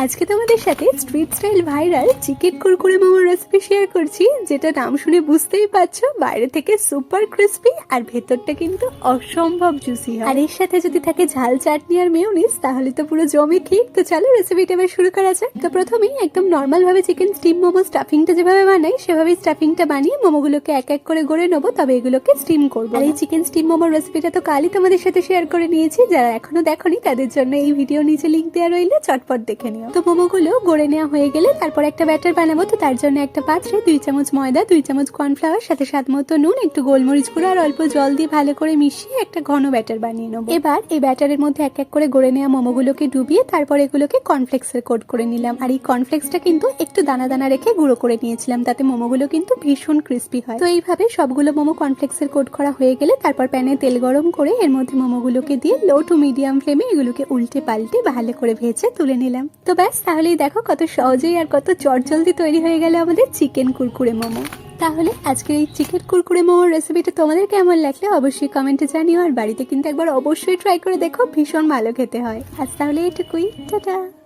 আজকে তোমাদের সাথে street style viral chicken Kurkure মোমোর রেসিপি শেয়ার করছি, যেটা নাম শুনে বুঝতেই পারছো বাইরে থেকে সুপার ক্রিস্পি আর ভেতরটা কিন্তু অসম্ভব জুসি হয়। আর এর সাথে যদি থাকে ঝাল চাটনি আর মেয়োনিজ তাহলে তো পুরো জমে ঠিক। তো চলো রেসিপিটা এবার শুরু করা যাক। তো প্রথমেই একদম নর্মাল ভাবে চিকেন স্টিম মোমো স্টাফিংটা যেভাবে বানাই সেভাবেই স্টাফিংটা বানিয়ে মোমোগুলোকে এক এক করে গড়ে নেবো, তবে এগুলোকে স্টিম করবো। আর এই চিকেন স্টিম মোমোর রেসিপিটা তো কালই তোমাদের সাথে শেয়ার করে নিয়েছি, যারা এখনো দেখোনি তাদের জন্য এই ভিডিও নিচে লিংক দেওয়া রইলে চটপট দেখে নিও। তো মোমোগুলো গড়ে নেওয়া হয়ে গেলে তারপর একটা ব্যাটার বানাবো। তো তার জন্য একটা পাত্রে 2 চামচ ময়দা, 2 চামচ কর্নফ্লাওয়ার, সাথে স্বাদ মতো নুন, একটু গোলমরিচ গুঁড়ো আর অল্প জল দিয়ে ভালো করে মিশিয়ে একটা ঘন ব্যাটার বানিয়ে নেবো। এবার এই ব্যাটারের মধ্যে এক এক করে গড়ে নেওয়া মোমোগুলোকে ডুবিয়ে তারপর এগুলোকে কর্নফ্লেক্সের কোট করে নিলাম। আর এই কর্নফ্লেক্সটা কিন্তু একটু দানা দানা রেখে গুঁড়ো করে নিয়েছিলাম, তাতে মোমোগুলো কিন্তু ভীষণ ক্রিস্পি হয়। তো এইভাবে সবগুলো মোমো কর্নফ্লেক্সের কোট করা হয়ে গেলে তারপর প্যানে তেল গরম করে এর মধ্যে মোমোগুলোকে দিয়ে লো টু মিডিয়াম ফ্লেমে এগুলোকে উল্টে পাল্টে ভালো করে ভেজে তুলে নিলাম। তো ব্যাস, তাহলেই দেখো কত সহজেই আর কত চটজলদি তৈরি হয়ে গেল আমাদের চিকেন কুরকুরে মোমো। তাহলে আজকের এই চিকেন কুরকুরে মোমোর রেসিপিটা তোমাদের কেমন লাগলে অবশ্যই কমেন্টে জানিও, আর বাড়িতে কিন্তু একবার অবশ্যই ট্রাই করে দেখো, ভীষণ ভালো খেতে হয়। আজ তাহলে এটুকুই, টাটা।